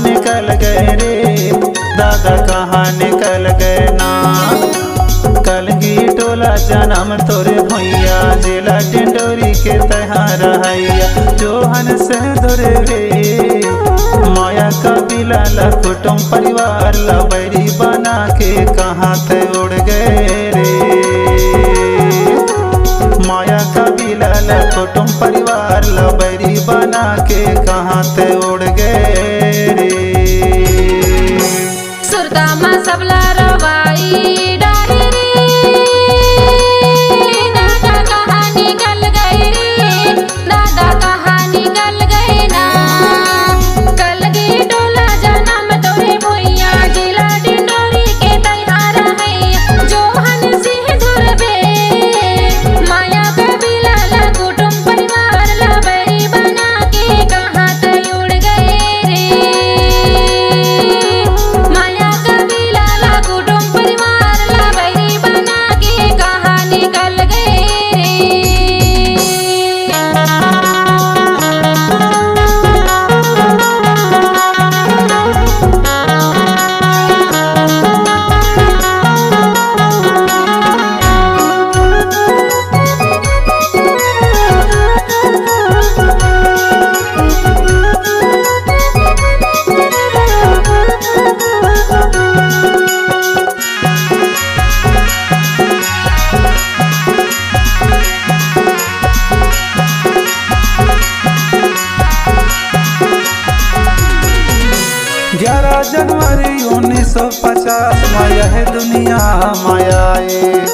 निकल गए रे दादा कहाँ निकल गए ना। कलगी टोला जन्म तोरे भैया जिला टिंडोरी के तहार हैया जोहन से धोरे रे माया कबीला ला कुटुम परिवार ला बैरी बना के कहाँ ते उड़ गए रे। माया कबीला ला कुटुम परिवार ला बैरी बना के कहाँ ते उड़ गए रे। सुरदामा सबला रवाई डारे रे दादा कहाँ निकल गए रे दादा कहाँ निकल गए ना। कलगी टोला जन्म तोरे भैया जिला टिंडोरी के तैयार है जोहन सिंह धुरबे माया कबीला ला कुटुम परिवार ला बैरी बना के कहाँ ते उड़ गए रे। माया कबीला ला कुटुम परिवार ला बैरी बना के कहाँ निकल गए रे। जनवरी 1950 माया है दुनिया माया आए।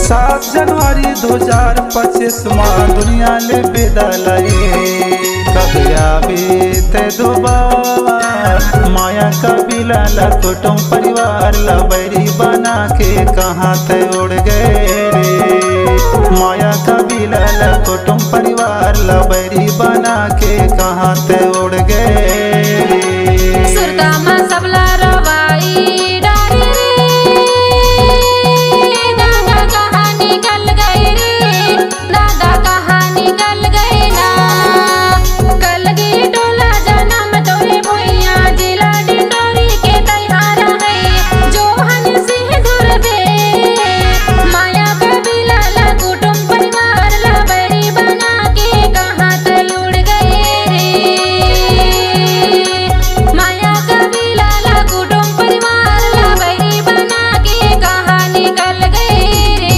7 जनवरी 2025 माँ दुनिया ले बेदलाए। कब आवे ते दोबार माया कबीला ला कुटुम परिवार ला बैरी बना के कहाँ ते उड़ गए रे। माया कबीला ला कुटुम परिवार ला बैरी बना के कहाँ ते उड़ गए रे। सुरदामा सबला रवाई डारे रे दादा कहाँ निकल गए रे दादा कहाँ निकल गए ना। कलगी टोला जन्म तोरे भैया जिला टिंडोरी के तैयार है जोहन सिंह धुरबे माया कबीला ला कुटुम परिवार ला बैरी बना के कहाँ ते उड़ गए रे। माया कबीला ला कुटुम परिवार ला बैरी बना के कहाँ निकल गए रे।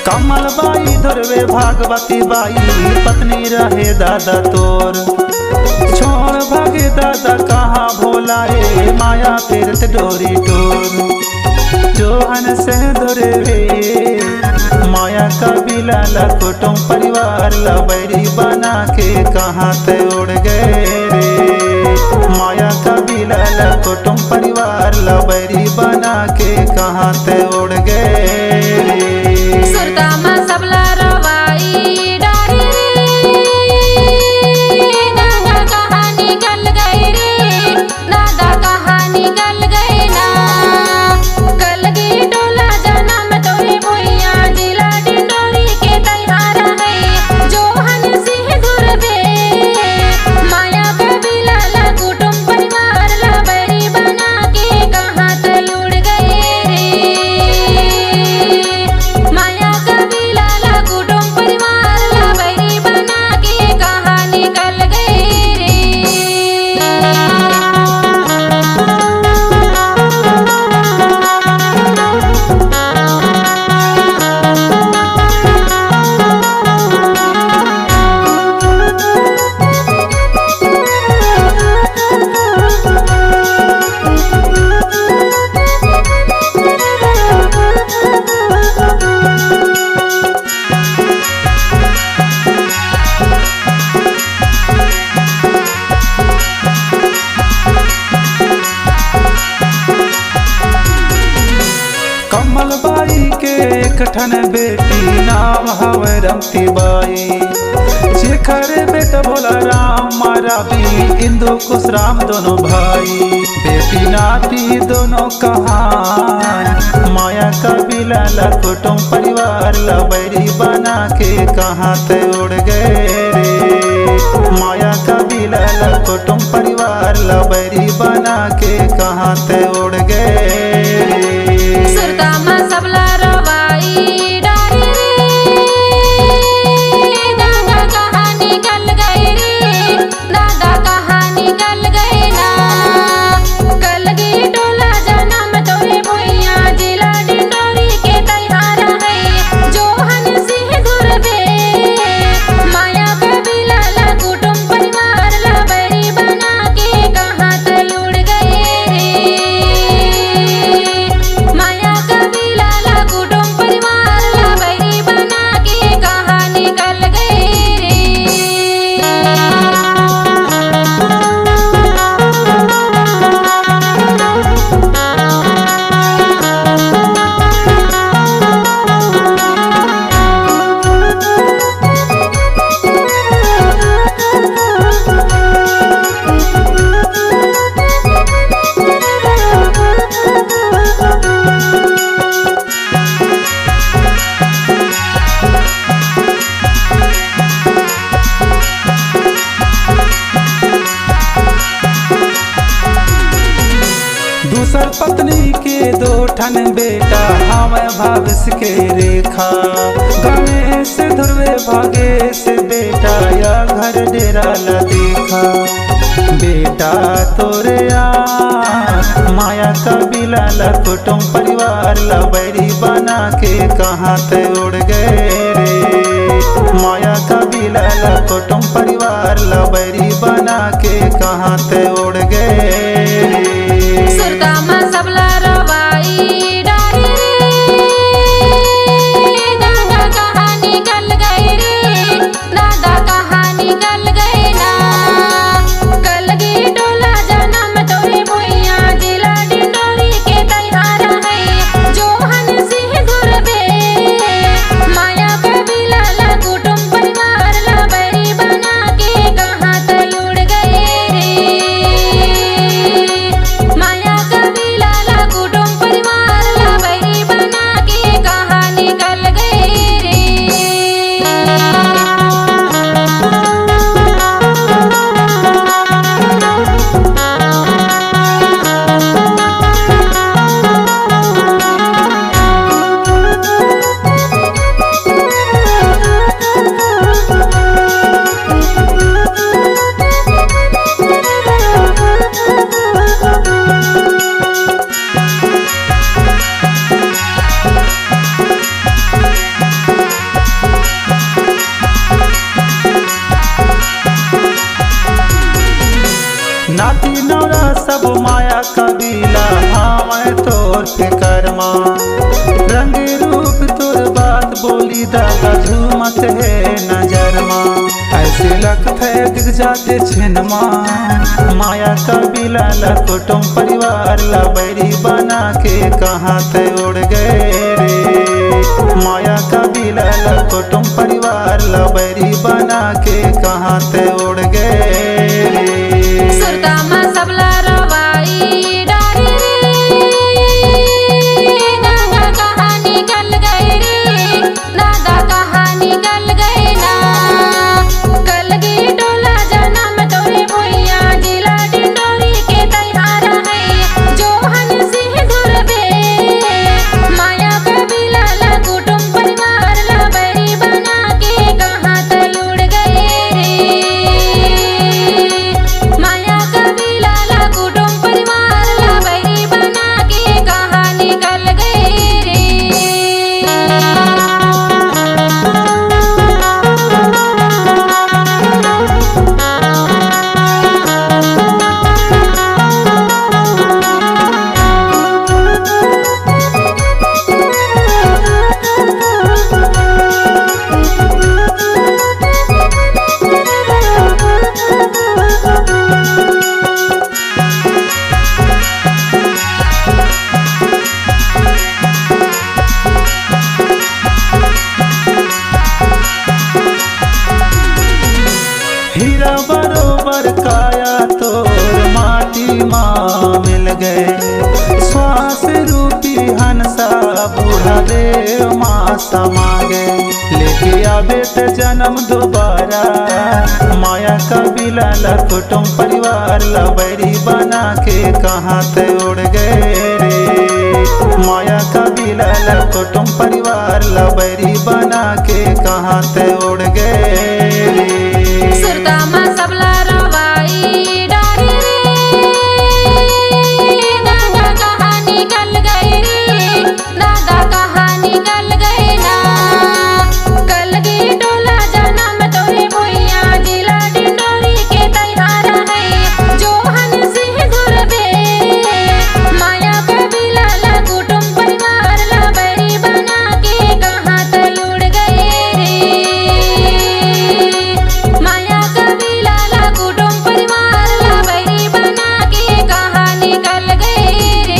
कमल बाई धरवे भागवती बाई पत्नी रहे दादा तोर छोड़ भागे दादा कहाँ भोलाए माया तीर्थ डोरी टोर जोहन से धरवे माया कबीला ला कुटुम परिवार ला बैरी बना के कहाँ ते उड़ गए रे। माया कबीला ला कुटुम परिवार ला बैरी बना के कहाँ ते उड़ गए रे। सुरदामा सबला रवाई डारे रे दादा कहाँ निकल गए रे दादा कहाँ निकल गए ना। कलगी टोला जन्म तोरे भैया जिला टिंडोरी के तैयार है जोहन सिंह धुरबे माया कबीला ला कुटुम परिवार ला बैरी बना के कहाँ ते उड़ गए रे। माया कबीला ला एक ठन बेटी नाम हवे रमती बाई। शेखर बेटा भोला राम मारा भी इंदु कुश राम दोनों भाई। बेटी नाती दोनों कहान माया कबीला ला कुटुंब परिवार ला बैरी बना के कहाँ ते उड़ गए रे। माया कबीला ला कुटुंब परिवार ला बैरी बना के कहाँ ते उड़ गए रे। सुरतामा सबला रवाई डारी रे, दादा कहाँ निकल गए रे, दादा कहाँ निकल गए ना। कलगी टोला जन्म तोरे भुइया जिला डिंडोरी के तैयारा है। जो हन सिंह दुर्बे माया कबीला ला कुटुंब परिवार ला बैरी बना के कहाँ ते उड़ गए रे। माया कबीला ला कुटुंब परिवार ला बैरी बना के कहाँ निकल गए रे। दूसर पत्नी के दो ठन बेटा हमें भविष्य के रेखा। गणेश से ध्रुवे भागे से बेटा या घर डेरा ला देखा। बेटा तोरे माया कबीला ला कुटुंब परिवार ला बैरी बना के कहाँ ते उड़ गए रे। माया कबीला ला कुटुंब परिवार ला बैरी बना के कहाँ ते उड़ गए रे। सुरतामा सबला रवाई डारी रे, दादा कहाँ निकल गए रे, दादा कहाँ निकल गए ना। कलगी टोला जन्म तोरे भुइया जिला डिंडोरी के तैयारा है। जो हन सिंह दुर्बे माया कबीला ला कुटुंब परिवार ला बैरी बना के कहाँ ते उड़ गए रे। माया कबीला ला कुटुंब परिवार ला बैरी बना के कहाँ निकल गए रे। नाती नौरा सब माया कबीला हमें तोर फिकरमा। रंग रूप तोर बात बोली दादा झूमत है नजरमा। ऐसे लगत है दिख जाते छिनमा। माया कबीला ला कुटुंब परिवार ला बैरी बना के कहाँ ते उड़ गए रे। माया कबीला ला कुटुंब परिवार ला बैरी बना के कहाँ ते उड़ गए रे। सुरतामा सबला रवाई डारी रे, दादा कहाँ निकल गए रे, दादा कहाँ निकल गए ना। कलगी टोला जन्म तोरे भुइया जिला डिंडोरी के तैयारा है। जो हन सिंह दुर्बे माया कबीला ला कुटुंब परिवार ला बैरी बना के कहाँ ते उड़ गए रे। पर काया तोर माटी माँ मिल गए। श्वास रूपी हंसा बूढ़ा देव माँ समा गए। लेके आवे त जन्म दोबारा माया कबीला ला कुटुम परिवार ला बैरी बना के कहाँ ते उड़ गए रे। माया कबीला ला कुटुम परिवार ला बैरी बना के कहाँ ते उड़ गए रे। सुरतामा सबला रवाई डारे रे, दादा कहाँ निकल गए रे, दादा कहाँ निकल गए ना। कलगी टोला जन्म तोरे भुइया जिला डिंडोरी के तैयार है। जोहन सिंह धुरबे माया कबीला ला कुटुम परिवार ला बैरी बना के कहाँ तय उड़ गए रे। माया कबीला ला कुटुम परिवार ला बैरी बना के कहाँ निकल गए रे।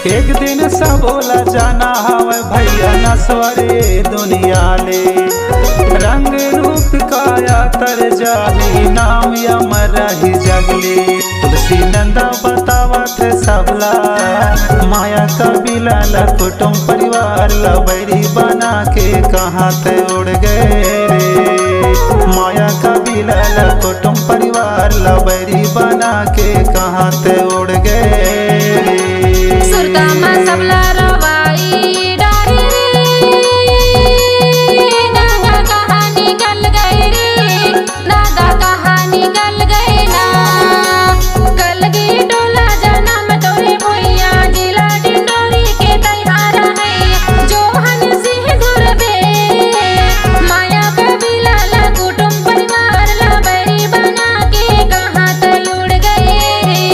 एक दिन सबोला जाना हवे भैया नसवरे दुनिया ले। रंग रूप काया तर जाही नाम अमर रही जगले। तुलसी नंदा बतावत सबला माया कबीला ला कुटुम परिवार ला बैरी बना के कहाँ ते उड़ गए रे। माया कबीला ला कुटुम परिवार ला बैरी बना के कहाँ ते उड़ गए रे। सुरतामा सबला रवाई डारे रे, दादा कहाँ निकल गए रे, दादा कहाँ निकल गए ना। कलगी टोला जन्म तोरे भुइया जिला डिंडोरी के तैयार है। जोहन सिंह धुरबे माया कबीला ला कुटुम परिवार ला बैरी बना के कहाँ तय उड़ गए रे।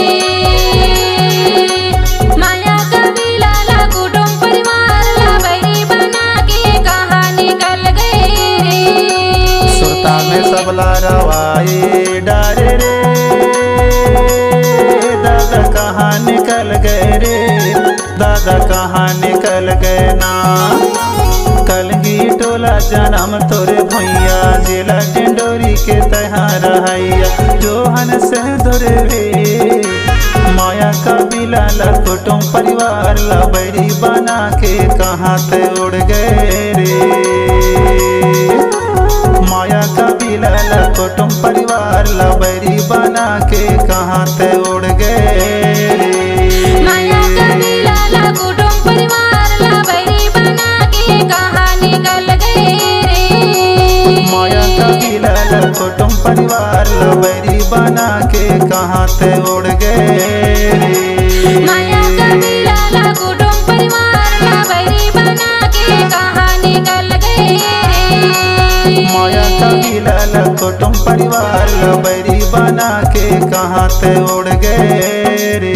माया कबीला ला कुटुम परिवार ला बैरी बना के कहाँ निकल गए रे। सुरता में सबला रवाई डारे रे, दादा कहाँ निकल गए रे, दादा कहाँ निकल गए ना। कलगी टोला जन्म तोरे भैया जिला डिंडोरी के तैयार हैया। जोहन से धोरे रे माया कबीला ला कुटुम परिवार ला बैरी बना के कहाँ ते उड़ गए रे। माया कबीला ला कुटुम परिवार ला बैरी बना के कहाँ ते उड़ गए रे। माया कबीला ला कुटुम परिवार ला बैरी बना के कहाँ निकल गए रे। माया कबीला ला कुटुम परिवार ला बैरी बना के कहाँ ते उड़ गए रे। माया कबीला ला कुटुम परिवार ला बैरी बना के कहाँ निकल गए रे। माया कबीला ला कुटुम परिवार ला बैरी बना के कहाँ ते उड़ गए रे।